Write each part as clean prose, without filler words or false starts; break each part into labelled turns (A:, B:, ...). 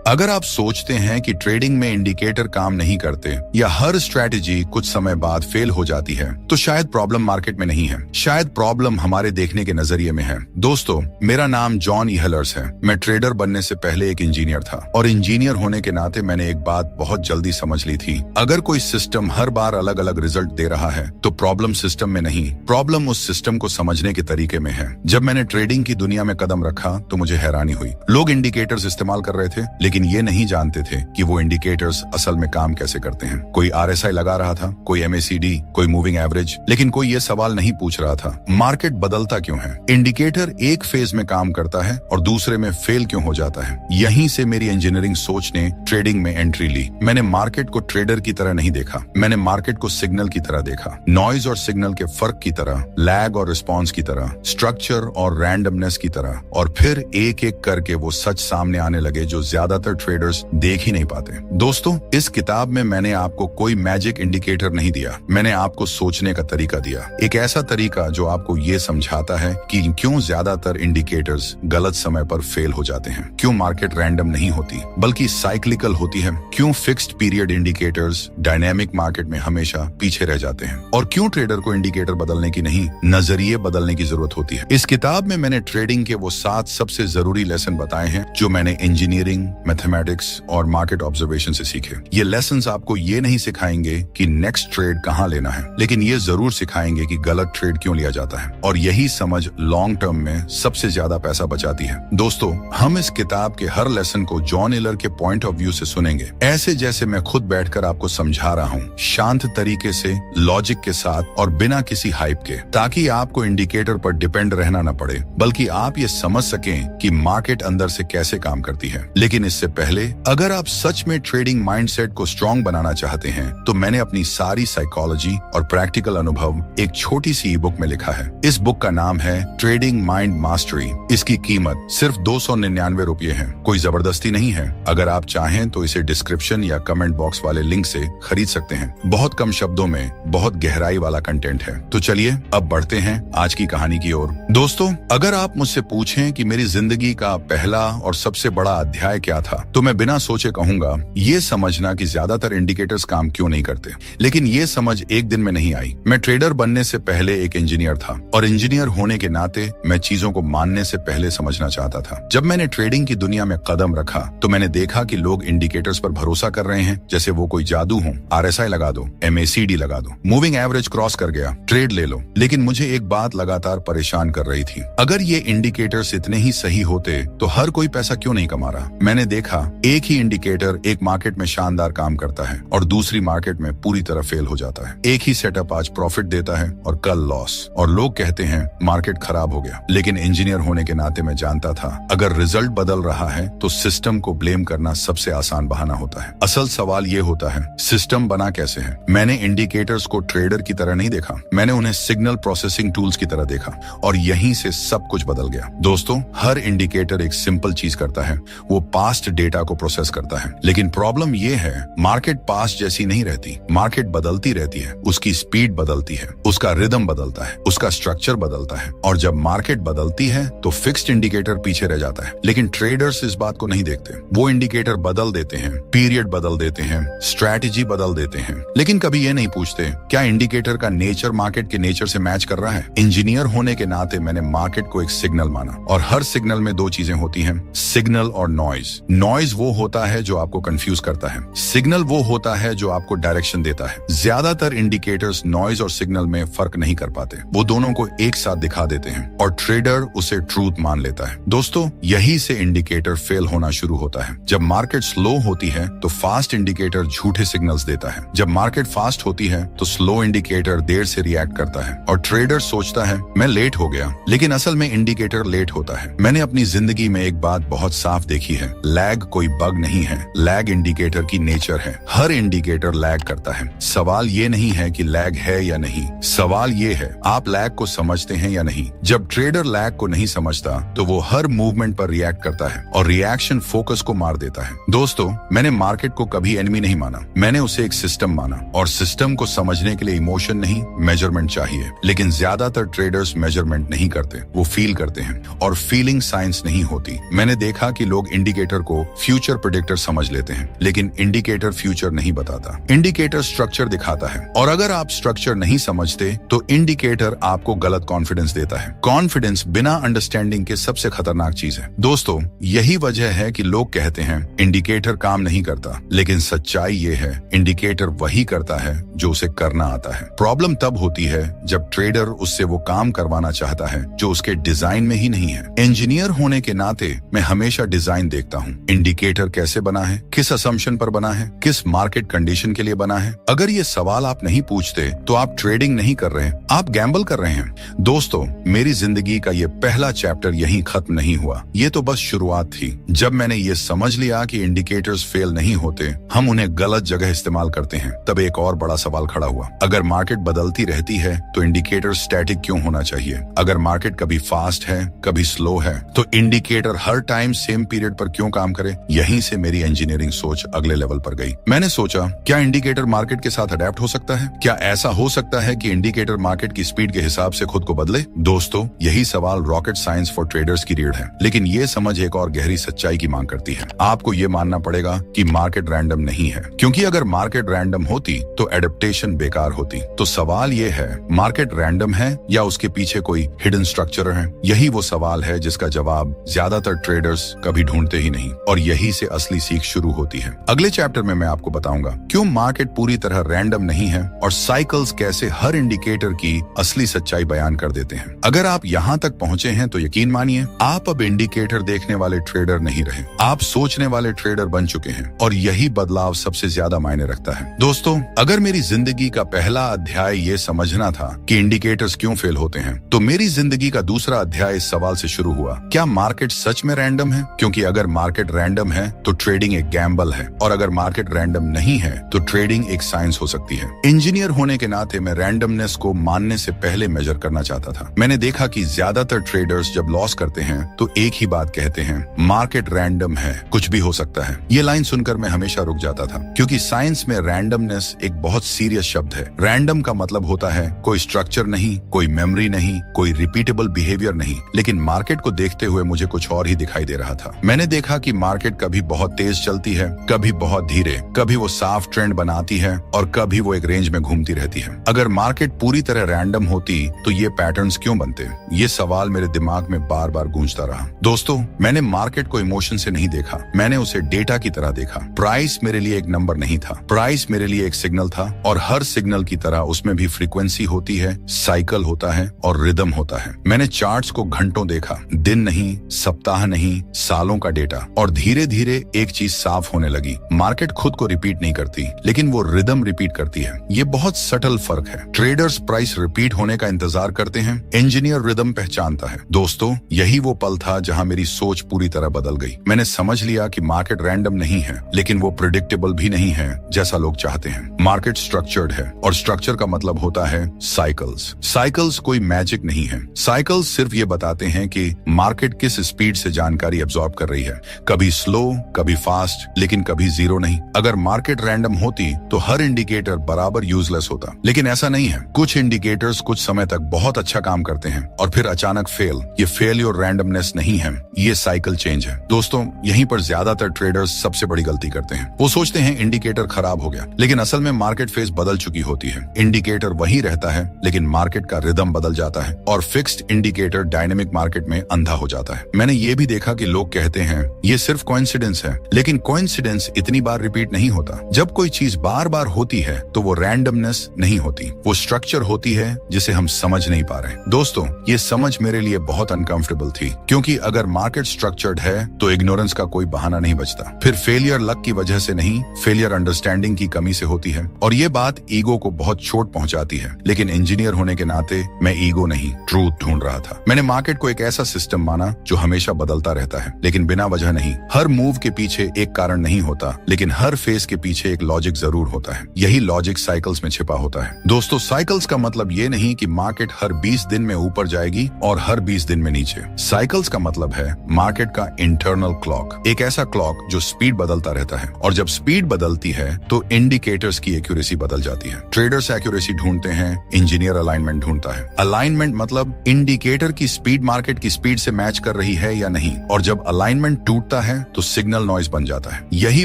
A: अगर आप सोचते हैं कि ट्रेडिंग में इंडिकेटर काम नहीं करते या हर स्ट्रैटेजी कुछ समय बाद फेल हो जाती है, तो शायद प्रॉब्लम मार्केट में नहीं है, शायद प्रॉब्लम हमारे देखने के नजरिए में है। दोस्तों, मेरा नाम जॉन ईहलर्स है। मैं ट्रेडर बनने से पहले एक इंजीनियर था और इंजीनियर होने के नाते मैंने एक बात बहुत जल्दी समझ ली थी। अगर कोई सिस्टम हर बार अलग अलग रिजल्ट दे रहा है तो प्रॉब्लम सिस्टम में नहीं, प्रॉब्लम उस सिस्टम को समझने के तरीके में है। जब मैंने ट्रेडिंग की दुनिया में कदम रखा तो मुझे हैरानी हुई। लोग इंडिकेटर्स इस्तेमाल कर रहे थे, लेकिन ये नहीं जानते थे कि वो इंडिकेटर्स असल में काम कैसे करते हैं। कोई RSI लगा रहा था, कोई MACD, कोई मूविंग एवरेज, लेकिन कोई ये सवाल नहीं पूछ रहा था, मार्केट बदलता क्यों है? इंडिकेटर एक फेज में काम करता है और दूसरे में फेल क्यों हो जाता है? यहीं से मेरी इंजीनियरिंग सोच ने ट्रेडिंग में एंट्री ली। मैंने मार्केट को ट्रेडर की तरह नहीं देखा, मैंने मार्केट को सिग्नल की तरह देखा, नॉइज और सिग्नल के फर्क की तरह, लैग और रिस्पॉन्स की तरह, स्ट्रक्चर और रैंडमनेस की तरह, और फिर एक एक करके वो सच सामने आने लगे जो ज्यादातर ट्रेडर्स देख ही नहीं पाते। दोस्तों, इस किताब में मैंने आपको कोई मैजिक इंडिकेटर नहीं दिया, मैंने आपको सोचने का तरीका दिया। एक ऐसा तरीका जो आपको ये समझाता है कि क्यों ज्यादातर इंडिकेटर्स गलत समय पर फेल हो जाते हैं, क्यों मार्केट रैंडम नहीं होती बल्कि साइक्लिकल होती है, क्यों fixed period indicators dynamic market में हमेशा पीछे रह जाते हैं, और क्यों ट्रेडर को इंडिकेटर बदलने की नहीं, नजरिए बदलने की जरूरत होती है। इस किताब में मैंने ट्रेडिंग के वो 7 सबसे जरूरी लेसन बताए हैं जो मैंने इंजीनियरिंग, मैथमेटिक्स और मार्केट ऑब्जर्वेशन से सीखे। ये लेसन्स आपको ये नहीं सिखाएंगे कि नेक्स्ट ट्रेड कहाँ लेना है, लेकिन ये जरूर सिखाएंगे कि गलत ट्रेड क्यों लिया जाता है, और यही समझ लॉन्ग टर्म में सबसे ज्यादा पैसा बचाती है। दोस्तों, हम इस किताब के हर लेसन को जॉन इलर के पॉइंट ऑफ व्यू से सुनेंगे, ऐसे जैसे मैं खुद बैठकर आपको समझा रहा हूँ, शांत तरीके से, लॉजिक के साथ और बिना किसी हाइप के, ताकि आपको इंडिकेटर पर डिपेंड रहना न पड़े, बल्कि आप ये समझ सकें कि मार्केट अंदर से कैसे काम करती है। लेकिन इससे पहले, अगर आप सच में ट्रेडिंग माइंडसेट को स्ट्रॉन्ग बनाना चाहते हैं, तो मैंने अपनी सारी साइकोलॉजी और प्रैक्टिकल अनुभव एक छोटी सी ई बुक में लिखा है। इस बुक का नाम है ट्रेडिंग माइंड मास्टरी। इसकी कीमत सिर्फ 299 रुपये है। कोई जबरदस्ती नहीं है। अगर आप चाहें तो इसे डिस्क्रिप्शन या कमेंट बॉक्स वाले लिंक से खरीद सकते हैं। बहुत कम शब्दों में बहुत गहराई वाला कंटेंट है। तो चलिए अब बढ़ते हैं आज की कहानी की ओर। दोस्तों, अगर आप मुझसे पूछें कि मेरी जिंदगी का पहला और सबसे बड़ा अध्याय क्या था, तो मैं बिना सोचे कहूंगा, ये समझना कि ज्यादातर इंडिकेटर्स काम क्यों नहीं करते। लेकिन ये समझ एक दिन में नहीं आई। मैं ट्रेडर बनने से पहले एक इंजीनियर था, और इंजीनियर होने के नाते मैं चीजों को मानने से पहले समझना चाहता था। जब मैंने ट्रेडिंग की दुनिया में कदम रखा तो मैंने देखा कि लोग इंडिकेटर्स पर भरोसा कर रहे हैं जैसे वो कोई जादू हो। RSI लगा दो, MACD लगा दो, मूविंग एवरेज क्रॉस कर गया, ट्रेड ले लो। लेकिन मुझे एक बात लगातार परेशान कर रही थी, अगर ये इंडिकेटर्स इतने ही सही होते तो हर कोई पैसा क्यों नहीं कमा रहा। मैंने देखा एक ही इंडिकेटर एक मार्केट में शानदार काम करता है और दूसरी मार्केट में पूरी तरह फेल हो जाता है। एक ही सेटअप आज प्रॉफिट देता है और कल लॉस, और लोग कहते हैं मार्केट खराब हो गया। लेकिन इंजीनियर होने के नाते मैं जानता था, अगर रिजल्ट बदल रहा है तो सिस्टम को ब्लेम करना सबसे आसान बहाना होता है। असल सवाल ये होता है, सिस्टम बना कैसे है। मैंने इंडिकेटर्स को ट्रेडर की तरह नहीं देखा, मैंने उन्हें सिग्नल प्रोसेसिंग टूल्स की तरह देखा, और यहीं से सब कुछ बदल गया। दोस्तों, हर इंडिकेटर एक सिंपल चीज करता है, वो पास्ट डेटा को प्रोसेस करता है। लेकिन प्रॉब्लम ये है, मार्केट पास्ट जैसी नहीं रहती, मार्केट बदलती रहती है। उसकी स्पीड बदलती है, उसका रिदम बदलता है, उसका स्ट्रक्चर बदलता है, और जब मार्केट बदलती है तो फिक्स्ड इंडिकेटर पीछे रह जाता है। लेकिन ट्रेडर्स इस बात को नहीं देखते। वो इंडिकेटर बदल देते हैं, पीरियड बदल देते हैं, स्ट्रैटेजी बदल देते हैं, लेकिन कभी ये नहीं पूछते क्या इंडिकेटर का नेचर मार्केट के नेचर से मैच कर रहा है। इंजीनियर होने के नाते मैंने मार्केट को एक सिग्नल माना, और हर सिग्नल में 2 चीजें होती हैं, सिग्नल और नॉइज। नॉइज वो होता है जो आपको कंफ्यूज करता है, सिग्नल वो होता है जो आपको डायरेक्शन देता है। ज्यादातर इंडिकेटर्स नॉइज और सिग्नल में फर्क नहीं कर पाते, वो दोनों को एक साथ दिखा देते हैं, और ट्रेडर उसे ट्रूथ मान लेता है। दोस्तों, यही से इंडिकेटर फेल होना शुरू होता है। जब मार्केट स्लो होती है तो फास्ट इंडिकेटर झूठे सिग्नल्स देता है। जब मार्केट फास्ट होती है तो स्लो इंडिकेटर देर से रिएक्ट करता है, और ट्रेडर सोचता है मैं लेट हो गया, लेकिन असल में इंडिकेटर लेट होता है। मैंने अपनी जिंदगी में एक बात बहुत साफ देखी है, लैग कोई बग नहीं है, लैग इंडिकेटर की नेचर है। हर इंडिकेटर लैग करता है। सवाल ये नहीं है कि लैग है या नहीं, सवाल ये है आप लैग को समझते हैं या नहीं। जब ट्रेडर लैग को नहीं समझता तो वो हर मूवमेंट पर रिएक्ट करता है, और रिएक्शन फोकस को मार देता है। दोस्तों, मैंने मार्केट को कभी एनिमी नहीं माना, मैंने उसे एक सिस्टम माना, और सिस्टम को समझने के लिए इमोशन नहीं, मेजरमेंट चाहिए। लेकिन ज्यादातर ट्रेडर्स मेजरमेंट नहीं करते, वो फील करते हैं, और फीलिंग साइंस नहीं होती। मैंने देखा कि लोग इंडिकेटर को फ्यूचर प्रेडिक्टर समझ लेते हैं, लेकिन इंडिकेटर फ्यूचर नहीं बताता। इंडिकेटर स्ट्रक्चर दिखाता है, और अगर आप स्ट्रक्चर नहीं समझते तो इंडिकेटर आपको गलत कॉन्फिडेंस देता है। कॉन्फिडेंस बिना अंडरस्टैंडिंग के सबसे खतरनाक चीज है। दोस्तों, यही वजह है कि लोग कहते हैं इंडिकेटर काम नहीं करता, लेकिन सच्चाई ये है इंडिकेटर वही करता है जो उसे करना आता है। प्रॉब्लम तब होती है जब ट्रेडर उससे वो काम करवाना चाहता है जो उसके डिजाइन में ही नहीं है। इंजीनियर होने के नाते मैं हमेशा डिजाइन देखता हूँ। इंडिकेटर कैसे बना है, किस असम्पशन पर बना है, किस मार्केट कंडीशन के लिए बना है। अगर ये सवाल आप नहीं पूछते तो आप ट्रेडिंग नहीं कर रहे, आप गैम्बल कर रहे हैं। दोस्तों, मेरी जिंदगी का ये पहला चैप्टर यहीं खत्म नहीं हुआ। ये तो बस शुरुआत थी। जब मैंने ये समझ लिया कि इंडिकेटर्स फेल नहीं होते, हम उन्हें गलत जगह इस्तेमाल करते हैं, तब एक और बड़ा सवाल खड़ा हुआ। अगर मार्केट बदलती रहती है तो इंडिकेटर स्टैटिक क्यों होना चाहिए? अगर मार्केट कभी फास्ट है, कभी स्लो है, तो इंडिकेटर हर टाइम सेम पीरियड पर क्यों काम करे? यहीं से मेरी इंजीनियरिंग सोच अगले लेवल पर गई। मैंने सोचा, क्या इंडिकेटर मार्केट के साथ अडेप्ट हो सकता है? क्या ऐसा हो सकता है कि इंडिकेटर मार्केट की स्पीड के हिसाब से खुद को बदले? दोस्तों, यही सवाल रॉकेट साइंस फॉर ट्रेडर्स की रीढ़ है, लेकिन ये समझ एक और गहरी सच्चाई की मांग करती है। आपको ये मानना पड़ेगा कि मार्केट रैंडम नहीं है, क्योंकि अगर मार्केट रैंडम होती तो एडेप्टेशन बेकार होती। तो सवाल ये है, मार्केट रैंडम है या उसके पीछे कोई हिडन स्ट्रक्चर है? यही वो सवाल है जिसका जवाब ज्यादातर ट्रेडर्स कभी ढूंढते ही नहीं, और यही से असली सीख शुरू होती है। अगले चैप्टर में मैं आपको बताऊंगा क्यों मार्केट पूरी तरह रैंडम नहीं है और साइकिल्स कैसे हर इंडिकेटर की असली सच्चाई बयान कर देते हैं। अगर आप यहाँ तक पहुँचे हैं तो यकीन मानिए, आप अब इंडिकेटर देखने वाले ट्रेडर नहीं रहे, आप सोचने वाले ट्रेडर बन चुके हैं, और यही बदलाव सबसे ज्यादा मायने रखता है। दोस्तों, अगर मेरी जिंदगी का पहला अध्याय ये समझना था कि इंडिकेटर्स क्यों फेल होते हैं, तो मेरी जिंदगी का दूसरा अध्याय इस सवाल से शुरू हुआ, क्या मार्केट सच में रैंडम है? क्योंकि अगर मार्केट रैंडम है तो ट्रेडिंग एक गैम्बल है, और अगर मार्केट रैंडम नहीं है तो ट्रेडिंग एक साइंस हो सकती है। इंजीनियर होने के नाते मैं रैंडमनेस को मानने से पहले मेजर करना चाहता था। मैंने देखा कि ज्यादातर ट्रेडर्स जब लॉस करते हैं तो एक ही बात कहते हैं, मार्केट रैंडम है, कुछ भी हो सकता है। ये लाइन सुनकर मैं हमेशा रुक जाता था, क्योंकि साइंस में रैंडमनेस एक बहुत सीरियस शब्द है। रैंडम का मतलब होता है कोई स्ट्रक्चर नहीं, कोई मेमोरी नहीं, कोई रिपीटेबल बिहेवियर नहीं। लेकिन मार्केट को देखते हुए मुझे कुछ और ही दिखाई दे रहा था। मैंने देखा कि मार्केट कभी बहुत तेज चलती है, कभी बहुत धीरे, कभी वो साफ ट्रेंड बनाती है और कभी वो एक रेंज में घूमती रहती है। अगर मार्केट पूरी तरह रैंडम होती तो ये पैटर्न्स क्यों बनते? ये सवाल मेरे दिमाग में बार बार गूंजता रहा। दोस्तों, मैंने मार्केट को इमोशन से नहीं देखा, मैंने उसे डेटा की तरह देखा। प्राइस मेरे लिए एक नंबर नहीं था, प्राइस मेरे लिए एक सिग्नल था, और हर सिग्नल की तरह उसमें भी फ्रीक्वेंसी होती है, साइकिल होता है और रिदम होता है। मैंने चार्ट्स को घंटों देखा, दिन नहीं, सप्ताह नहीं, सालों का डेटा, और धीरे धीरे एक चीज साफ होने लगी, मार्केट खुद को रिपीट नहीं करती, लेकिन वो रिदम रिपीट करती है। ये बहुत सटल फर्क है। ट्रेडर्स प्राइस रिपीट होने का इंतजार करते हैं, इंजीनियर रिदम पहचानता है। दोस्तों, यही वो पल था जहां मेरी सोच पूरी तरह बदल गई। मैंने समझ लिया कि मार्केट रैंडम नहीं है, लेकिन वो प्रेडिक्टेबल भी नहीं है जैसा लोग चाहते हैं। मार्केट स्ट्रक्चर्ड है, और स्ट्रक्चर का मतलब होता है साइकिल्स। साइकिल्स कोई मैजिक नहीं है। साइकिल्स सिर्फ ये बताते हैं कि मार्केट किस स्पीड से जानकारी एब्जॉर्ब कर रही है, कभी स्लो, कभी फास्ट, लेकिन कभी जीरो नहीं। अगर मार्केट रैंडम होती तो हर इंडिकेटर बराबर यूजलेस होता, लेकिन ऐसा नहीं है। कुछ इंडिकेटर्स कुछ समय तक बहुत अच्छा काम करते हैं और फिर अचानक फेल। ये फेलियर रैंडमनेस नहीं है, ये साइकिल चेंज है। दोस्तों, यहीं पर ज्यादातर ट्रेडर्स सबसे बड़ी गलती करते हैं। वो सोचते हैं इंडिकेटर खराब हो गया, लेकिन असल में मार्केट फेज बदल चुकी होती है। इंडिकेटर वही रहता है, लेकिन मार्केट का रिदम बदल जाता है, और फिक्स्ड इंडिकेटर डायनेमिक मार्केट में अंधा हो जाता है। मैंने ये भी देखा कि लोग कहते हैं ये सिर्फ कोइंसिडेंस है, लेकिन कोइंसिडेंस इतनी बार रिपीट नहीं होता। जब कोई चीज बार बार होती है तो वो रैंडमनेस नहीं होती, वो स्ट्रक्चर होती है जिसे हम समझ नहीं पा रहे। दोस्तों, ये समझ मेरे लिए बहुत अनकंफर्टेबल थी, क्योंकि अगर मार्केट स्ट्रक्चर्ड है तो इग्नोरेंस का कोई बहाना नहीं बचता। फिर फेलियर लक की वजह से नहीं, फेलियर अंडरस्टैंडिंग की कमी से होती है, और ये बात ईगो को बहुत चोट पहुंचाती है। लेकिन इंजीनियर होने के नाते मैं ईगो नहीं, ट्रूथ ढूंढ रहा था। मैंने मार्केट को एक ऐसा सिस्टम माना जो हमेशा बदलता रहता है, लेकिन बिना वजह नहीं। हर मूव के पीछे एक कारण नहीं होता, लेकिन हर फेज के पीछे एक लॉजिक जरूर होता है। यही लॉजिक साइकिल्स में छिपा होता है। दोस्तों, साइकिल्स का मतलब ये नहीं कि मार्केट हर 20 दिन में ऊपर जाएगी और हर 20 दिन में नीचे। साइकिल्स का मतलब है मार्केट का इंटरनल क्लॉक, एक ऐसा क्लॉक जो स्पीड बदलता रहता है, और जब स्पीड बदलती है तो इंडिकेटर्स की एक्यूरेसी बदल जाती है। ट्रेडर्स एक्यूरेसी ढूंढते हैं, इंजीनियर अलाइनमेंट ढूंढता है। अलाइनमेंट मतलब इंडिकेटर की स्पीड मार्केट की स्पीड से मैच कर रही है या नहीं, और जब अलाइनमेंट टूटता है तो सिग्नल नॉइज बन जाता है। यही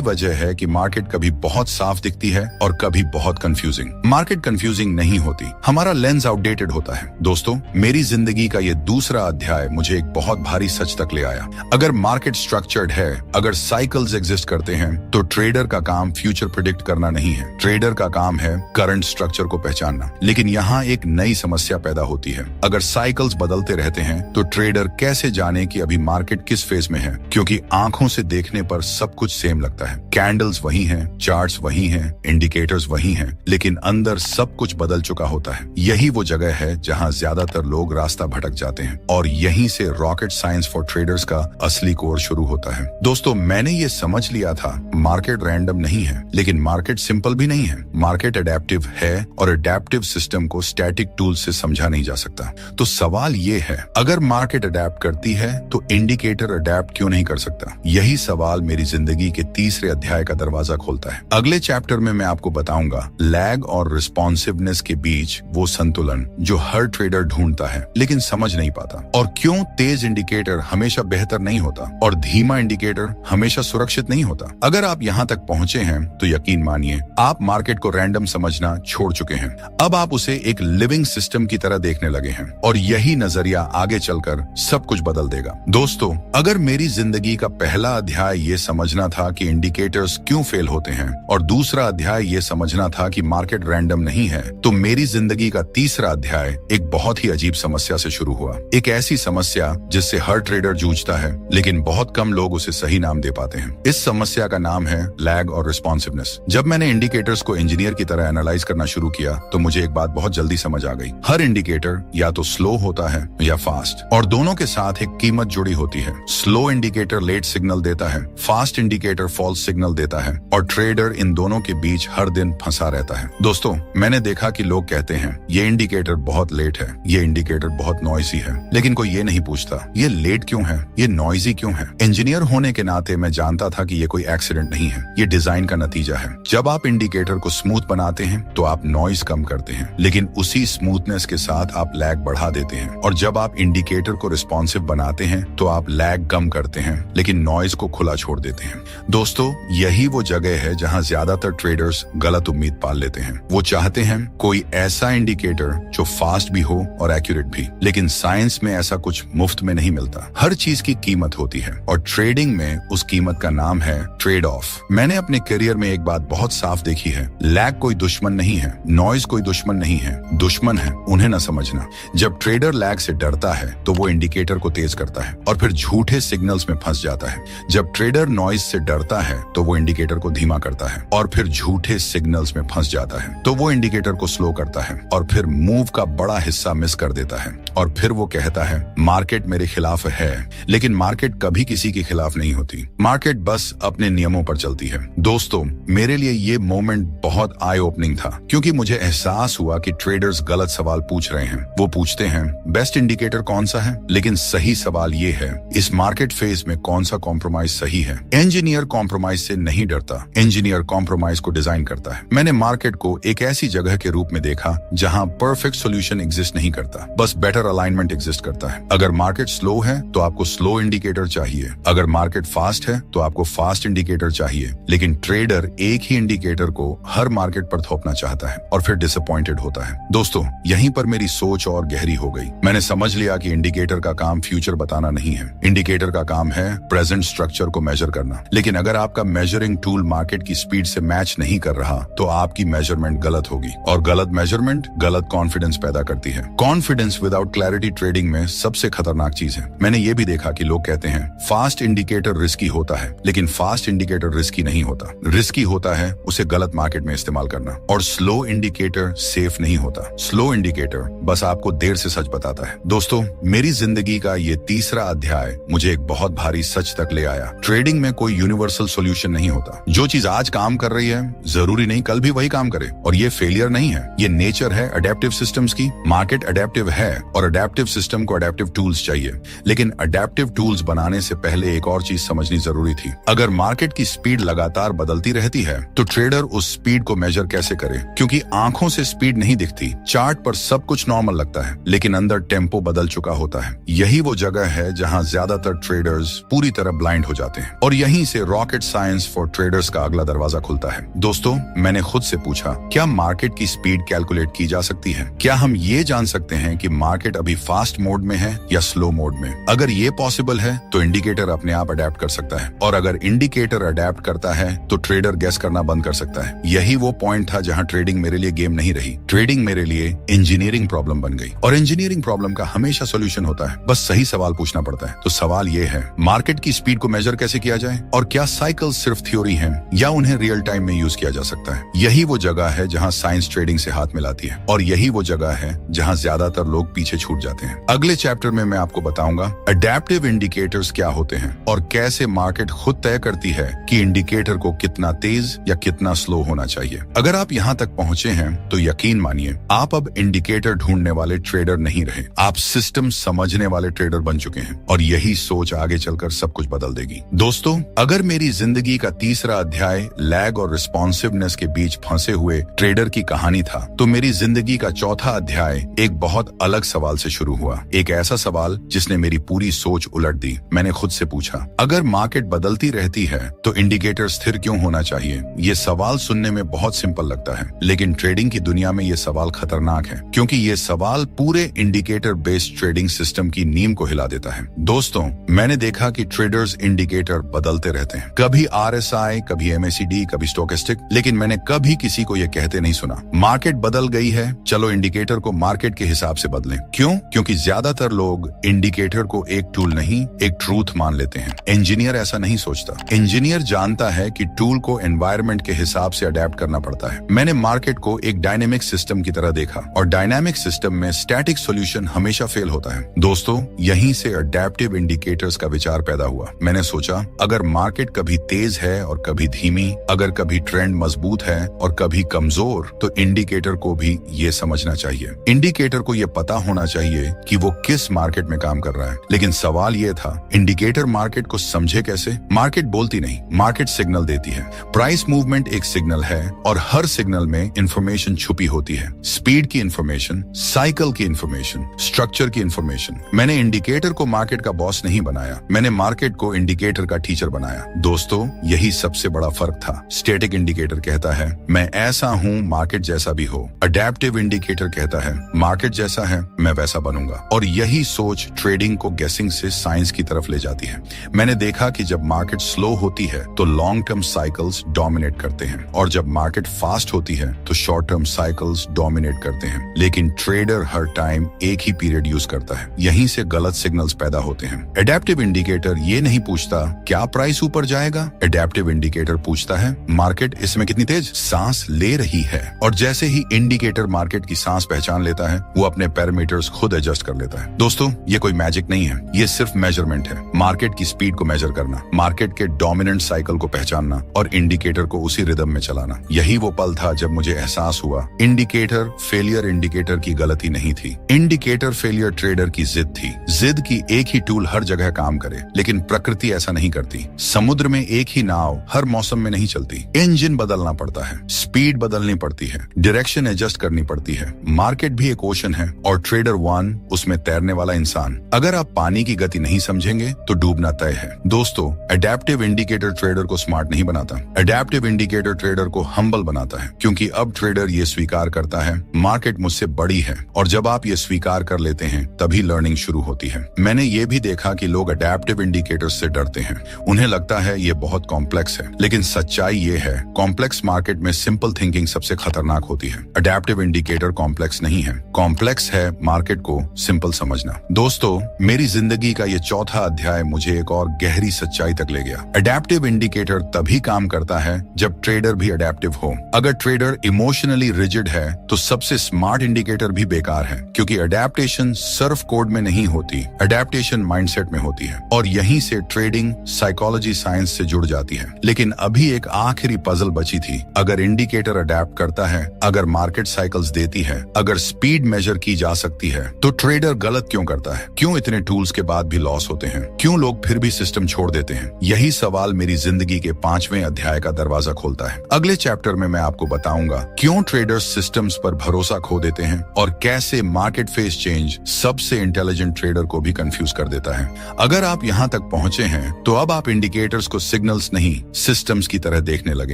A: वजह है कि मार्केट कभी बहुत साफ दिखती है और कभी बहुत कंफ्यूजिंग। मार्केट कंफ्यूजिंग नहीं होती, हमारा लेंस आउटडेटेड होता है। दोस्तों, मेरी जिंदगी का ये दूसरा अध्याय मुझे एक बहुत भारी सच तक ले आया। अगर मार्केट स्ट्रक्चर्ड है, अगर साइकिल्स एग्जिस्ट करते हैं, तो ट्रेडर का काम फ्यूचर प्रिडिक्ट करना नहीं है। ट्रेडर का काम है करंट स्ट्रक्चर को पहचानना। लेकिन यहाँ एक नई समस्या पैदा होती है। अगर साइकिल्स बदलते रहते हैं तो ट्रेडर कैसे जाने कि अभी मार्केट किस फेज में है? क्योंकि आंखों से देखने पर सब कुछ सेम लगता है। कैंडल्स वही हैं, चार्ट्स वही हैं, इंडिकेटर्स वही हैं, लेकिन अंदर सब कुछ बदल चुका होता है। यही वो जगह है जहां ज्यादातर लोग रास्ता भटक जाते हैं और यहीं से रॉकेट साइंस फॉर ट्रेडर्स का असली कोर्स शुरू होता है। दोस्तों, मैंने ये समझ लिया था मार्केट रैंडम नहीं है, लेकिन मार्केट सिंपल भी नहीं है। मार्केट अडेप्टिव है और अडेप्टिव सिस्टम को स्टैटिक टूल से समझा नहीं जा सकता। तो सवाल ये है, अगर मार्केट अडेप्ट करती है तो इंडिकेटर अडेप्ट क्यों नहीं कर सकता? यही सवाल मेरी जिंदगी के तीसरे अध्याय का दरवाजा खोलता है। अगले चैप्टर में मैं आपको बताऊंगा लैग और रिस्पॉन्सिवनेस के बीच वो संतुलन जो हर ट्रेडर ढूंढता है लेकिन समझ नहीं पाता, और क्यों तेज इंडिकेटर हमेशा बेहतर नहीं होता और धीमा इंडिकेटर हमेशा सुरक्षित नहीं होता। अगर आप यहाँ तक पहुँचे हैं तो यकीन मानिए आप मार्केट को रैंडम समझना छोड़ चुके हैं। अब आप उसे एक लिविंग सिस्टम की तरह देखने लगे हैं और यही नजरिया आगे चलकर सब कुछ बदल देगा। दोस्तों, अगर मेरी जिंदगी का पहला अध्याय ये समझना था कि इंडिकेटर्स क्यों फेल होते हैं और दूसरा अध्याय ये समझना था कि मार्केट रैंडम नहीं है, तो मेरी जिंदगी का तीसरा अध्याय एक बहुत ही अजीब समस्या से शुरू हुआ। एक ऐसी समस्या जिससे हर ट्रेडर जूझता है लेकिन बहुत कम लोग उसे सही नाम दे पाते हैं। इस समस्या का नाम है लैग और रिस्पॉन्सिवनेस। जब मैंने इंडिकेटर्स को इंजीनियर की तरह एनालाइज करना शुरू किया तो मुझे एक बात बहुत जल्दी समझ आ गई। हर इंडिकेटर या तो स्लो होता है या फास्ट, और दोनों के साथ एक कीमत जुड़ी होती है। स्लो इंडिकेटर लेट सिग्नल देता है, फास्ट इंडिकेटर फॉल्स सिग्नल देता है, और ट्रेडर इन दोनों के बीच हर दिन फंसा रहता है। दोस्तों, मैंने देखा कि लोग कहते हैं ये इंडिकेटर बहुत लेट है, ये इंडिकेटर बहुत नॉइजी है, लेकिन कोई ये नहीं पूछता ये लेट क्यों है, ये नॉइजी क्यों है। इंजीनियर होने के नाते मैं जानता था कि ये कोई एक्सीडेंट नहीं है, ये डिजाइन का नतीजा है। जब आप इंडिकेटर को स्मूथ बनाते हैं तो आप नॉइज कम करते हैं, लेकिन उसी स्मूथनेस के साथ आप लैग बढ़ा देते हैं। और जब आप इंडिकेटर को रिस्पॉन्सिव बनाते हैं तो आप लैग कम करते हैं लेकिन नॉइज को खुला छोड़ देते हैं। दोस्तों, यही वो जगह है जहां ज्यादातर ट्रेडर्स गलत उम्मीद पाल लेते हैं। वो चाहते हैं कोई ऐसा इंडिकेटर जो फास्ट भी हो और एक्यूरेट भी, लेकिन साइंस में ऐसा कुछ मुफ्त में नहीं मिलता। हर चीज की कीमत होती है और ट्रेडिंग में उस कीमत का नाम है ट्रेड ऑफ। मैंने अपने करियर में एक बात बहुत साफ देखी है, लैग कोई दुश्मन नहीं है, नॉइज कोई दुश्मन नहीं है, दुश्मन है उन्हें न समझना। जब ट्रेडर लैग से डरता है तो वो इंडिकेटर को तेज करता है और फिर झूठे सिग्नल्स में फंस जाता है। जब ट्रेडर नॉइज से डरता है तो वो इंडिकेटर को धीमा करता है और फिर झूठे सिग्नल्स में फंस जाता है, तो वो इंडिकेटर को स्लो करता है और फिर मूव का बड़ा हिस्सा मिस कर देता है। और फिर वो कहता है मार्केट मेरे खिलाफ है, लेकिन मार्केट कभी किसी के खिलाफ नहीं होती। मार्केट बस अपने नियमों पर चलती है। दोस्तों, मेरे लिए ये मोमेंट बहुत आई ओपनिंग था, क्योंकि मुझे एहसास हुआ कि ट्रेडर्स गलत सवाल पूछ रहे हैं। वो पूछते हैं बेस्ट इंडिकेटर कौन सा है, लेकिन सही सवाल ये है इस मार्केट फेज में कौन सा कॉम्प्रोमाइज सही है। इंजीनियर कॉम्प्रोमाइज से नहीं डरता, इंजीनियर कॉम्प्रोमाइज को डिजाइन करता है। मैंने मार्केट को एक ऐसी जगह के रूप में देखा जहां परफेक्ट सोल्यूशन एग्जिस्ट नहीं करता, बस बेटर अलाइनमेंट एग्जिस्ट करता है। अगर मार्केट स्लो है तो आपको स्लो इंडिकेटर चाहिए, अगर मार्केट फास्ट है तो आपको फास्ट इंडिकेटर चाहिए, लेकिन ट्रेडर एक ही इंडिकेटर को हर मार्केट पर थोपना चाहता है और फिर डिसअपॉइंटेड होता है। दोस्तों, यहीं पर मेरी सोच और गहरी हो गई। मैंने समझ लिया कि इंडिकेटर का काम फ्यूचर बताना नहीं है, इंडिकेटर का काम है प्रेजेंट स्ट्रक्चर को मेजर करना। लेकिन अगर आपका मेजरिंग टूल मार्केट की स्पीड से मैच नहीं कर रहा तो आपकी मेजरमेंट गलत होगी, और गलत मेजरमेंट गलत कॉन्फिडेंस पैदा करती है। कॉन्फिडेंस विदाउट क्लैरिटी ट्रेडिंग में सबसे खतरनाक चीज है। मैंने ये भी देखा कि लोग कहते हैं फास्ट इंडिकेटर रिस्की होता है, लेकिन फास्ट इंडिकेटर रिस्की नहीं होता। रिस्की होता है उसे गलत मार्केट में इस्तेमाल करना, और स्लो इंडिकेटर सेफ नहीं होता। स्लो इंडिकेटर बस आपको देर से सच बताता है। दोस्तों, मेरी जिंदगी का ये तीसरा अध्याय मुझे एक बहुत भारी सच तक ले आया। ट्रेडिंग में कोई यूनिवर्सल सॉल्यूशन नहीं होता। जो चीज आज काम कर रही है जरूरी नहीं कल भी वही काम करे, और ये फेलियर नहीं है, ये नेचर है अडेप्टिव सिस्टम्स की। मार्केट अडेप्टिव है और अडेप्टिव सिस्टम को अडेप्टिव टूल्स चाहिए, लेकिन अडेप्टिव टूल्स बनाने से पहले एक और चीज समझनी जरूरी थी। अगर मार्केट की स्पीड लगातार बदलती रहती है तो ट्रेडर उस स्पीड को मेजर कैसे करे, क्योंकि आंखों से स्पीड नहीं दिखती। चार्ट पर सब कुछ नॉर्मल लगता है लेकिन अंदर टेम्पो बदल चुका होता है। यही वो जगह है जहां ज्यादातर ट्रेडर्स पूरी तरह तरफ ब्लाइंड हो जाते हैं और यहीं से रॉकेट साइंस फॉर ट्रेडर्स का अगला दरवाजा खुलता है। दोस्तों, मैंने खुद से पूछा, क्या मार्केट की स्पीड कैलकुलेट की जा सकती है? क्या हम ये जान सकते हैं कि मार्केट अभी फास्ट मोड में है या स्लो मोड में? अगर ये पॉसिबल है तो इंडिकेटर अपने आप अडेप्ट कर सकता है, और अगर इंडिकेटर अडेप्ट करता है तो ट्रेडर गेस करना बंद कर सकता है। यही वो पॉइंट था जहां ट्रेडिंग मेरे लिए गेम नहीं रही, ट्रेडिंग मेरे लिए इंजीनियरिंग प्रॉब्लम बन गई। और इंजीनियरिंग प्रॉब्लम का हमेशा सोल्यूशन होता है, बस सही सवाल पूछना पड़ता है। तो सवाल ये है, मार्केट की स्पीड को मेजर कैसे किया जाए, और क्या साइकिल्स सिर्फ थ्योरी हैं या उन्हें रियल टाइम में यूज किया जा सकता है? यही वो जगह है जहां साइंस ट्रेडिंग से हाथ मिलाती है, और यही वो जगह है जहां ज्यादातर लोग पीछे छूट जाते हैं। अगले चैप्टर में मैं आपको बताऊंगा अडेप्टिव इंडिकेटर्स क्या होते हैं और कैसे मार्केट खुद तय करती है कि इंडिकेटर को कितना तेज या कितना स्लो होना चाहिए। अगर आप यहाँ तक पहुँचे हैं तो यकीन मानिए, आप अब इंडिकेटर ढूंढने वाले ट्रेडर नहीं रहे, आप सिस्टम समझने वाले ट्रेडर बन चुके हैं, और यही सोच आगे चलकर सब कुछ बदल देगी। दोस्तों, अगर मेरी जिंदगी का तीसरा अध्याय लैग और रिस्पॉन्सिवनेस के बीच फंसे हुए ट्रेडर की कहानी था, तो मेरी जिंदगी का चौथा अध्याय एक बहुत अलग सवाल से शुरू हुआ। एक ऐसा सवाल जिसने मेरी पूरी सोच उलट दी। मैंने खुद से पूछा, अगर मार्केट बदलती रहती है तो इंडिकेटर स्थिर क्यों होना चाहिए? ये सवाल सुनने में बहुत सिंपल लगता है, लेकिन ट्रेडिंग की दुनिया में ये सवाल खतरनाक है, क्योंकि ये सवाल पूरे इंडिकेटर बेस्ड ट्रेडिंग सिस्टम की नींव को हिला देता है। दोस्तों, मैंने देखा कि ट्रेडर्स इंडिकेटर बदलते रहते हैं, कभी RSI, कभी MACD, कभी स्टोकेस्टिक, लेकिन मैंने कभी किसी को ये कहते नहीं सुना, मार्केट बदल गई है, चलो इंडिकेटर को मार्केट के हिसाब से बदलें। क्यों? क्योंकि ज्यादातर लोग इंडिकेटर को एक टूल नहीं, एक ट्रूथ मान लेते हैं। इंजीनियर ऐसा नहीं सोचता। इंजीनियर जानता है कि टूल को एनवायरनमेंट के हिसाब से अडेप्ट करना पड़ता है। मैंने मार्केट को एक डायनेमिक सिस्टम की तरह देखा, और डायनामिक सिस्टम में स्टैटिक सॉल्यूशन हमेशा फेल होता है। दोस्तों, यहीं से अडेप्टिव इंडिकेटर्स का विचार पैदा हुआ। मैंने सोचा, अगर मार्केट कभी तेज है और कभी धीमी, अगर कभी ट्रेंड मजबूत है और कभी कमजोर, तो इंडिकेटर को भी ये समझना चाहिए। इंडिकेटर को ये पता होना चाहिए कि वो किस मार्केट में काम कर रहा है। लेकिन सवाल ये था, इंडिकेटर मार्केट को समझे कैसे? मार्केट बोलती नहीं, मार्केट सिग्नल देती है। प्राइस मूवमेंट एक सिग्नल है, और हर सिग्नल में इंफॉर्मेशन छुपी होती है। स्पीड की इंफॉर्मेशन, साइकिल की इंफॉर्मेशन, स्ट्रक्चर की इंफॉर्मेशन। मैंने इंडिकेटर को मार्केट का बॉस नहीं बनाया, मैंने मार्केट को इंडिकेटर का टीचर बनाया। दोस्तों, यही सबसे बड़ा फर्क था। स्टैटिक इंडिकेटर कहता है मैं ऐसा हूँ, मार्केट जैसा भी हो। अडेप्टिव इंडिकेटर कहता है मार्केट जैसा है, मैं वैसा बनूंगा। और यही सोच ट्रेडिंग को गेसिंग से साइंस की तरफ ले जाती है। मैंने देखा कि जब मार्केट स्लो होती है तो लॉन्ग टर्म साइकिल्स डोमिनेट करते हैं, और जब मार्केट फास्ट होती है तो शॉर्ट टर्म साइकिल्स डोमिनेट करते हैं। लेकिन ट्रेडर हर टाइम एक ही पीरियड यूज करता है। यहीं से गलत सिग्नल्स पैदा होते हैं। एडेप्टिव इंडिकेटर ये नहीं पूछता क्या प्राइस ऊपर जाएगा, एडेप्टिव इंडिकेटर पूछता है मार्केट इसमें कितनी तेज सांस ले रही है। और जैसे ही इंडिकेटर मार्केट की सांस पहचान लेता है, वो अपने पैरामीटर्स खुद एडजस्ट कर लेता है। दोस्तों, ये कोई मैजिक नहीं है, ये सिर्फ मेजरमेंट है। मार्केट की स्पीड को मेजर करना, मार्केट के डोमिनेंट साइकिल को पहचानना, और इंडिकेटर को उसी रिदम में चलाना। यही वो पल था जब मुझे एहसास हुआ, इंडिकेटर फेलियर इंडिकेटर की गलती नहीं थी, इंडिकेटर फेलियर ट्रेडर की जिद थी। जिद की एक ही टूल हर जगह काम करे, लेकिन प्रकृति ऐसा नहीं करती। समुद्र में एक ही नाव हर मौसम में नहीं चलती। इंजन बदलना पड़ता है, स्पीड बदलनी पड़ती है, डायरेक्शन एडजस्ट करनी पड़ती है। मार्केट भी एक ओशन है, और ट्रेडर वन उसमें तैरने वाला इंसान। अगर आप पानी की गति नहीं समझेंगे तो डूबना तय है। दोस्तों, अडेप्टिव इंडिकेटर ट्रेडर को स्मार्ट नहीं बनाता, अडेप्टिव इंडिकेटर ट्रेडर को हम्बल बनाता है, क्योंकि अब ट्रेडर ये स्वीकार करता है मार्केट मुझसे बड़ी है, और जब आप ये स्वीकार कर लेते हैं तभी लर्निंग शुरू होती है। मैंने ये भी देखा कि लोग अडेप्टिव इंडिकेटर्स से डरते हैं, उन्हें लगता है ये बहुत कॉम्प्लेक्स है, लेकिन सच्चाई ये है, कॉम्प्लेक्स मार्केट में सिंपल थिंकिंग सबसे खतरनाक होती है। अडेप्टिव इंडिकेटर कॉम्प्लेक्स नहीं है, कॉम्प्लेक्स है मार्केट को सिंपल समझना। दोस्तों, मेरी जिंदगी का ये चौथा अध्याय मुझे एक और गहरी सच्चाई तक ले गया। अडेप्टिव इंडिकेटर तभी काम करता है जब ट्रेडर भी अडेप्टिव हो। अगर ट्रेडर इमोशनली रिजिड है तो सबसे स्मार्ट इंडिकेटर भी बेकार है, क्योंकि अडेप्टेशन सिर्फ कोड में नहीं होती, अडेप्टेशन माइंडसेट में होती है। और यहीं से ट्रेडिंग साइकोलॉजी साइंस से जुड़ जाती है। लेकिन अभी एक आखिरी पजल बची थी। अगर इंडिकेटर अडेप्ट करता है, अगर मार्केट साइकिल्स देती है, अगर स्पीड मेजर की जा सकती है, तो ट्रेडर गलत क्यों करता है? क्यों इतने टूल्स के बाद भी लॉस होते हैं? क्यों लोग फिर भी सिस्टम छोड़ देते हैं? यही सवाल मेरी जिंदगी के 5वें अध्याय का दरवाजा खोलता है। अगले चैप्टर में मैं आपको बताऊंगा क्यों ट्रेडर्स सिस्टम्स पर भरोसा खो देते हैं, और कैसे मार्केट फेस चेंज सबसे इंटेलिजेंट ट्रेडर को भी कंफ्यूज कर देता है। अगर आप यहाँ तक पहुंचे हैं तो अब आप इंडिकेटर्स को सिग्नल्स नहीं सिस्टम्स की तरह देखने लगे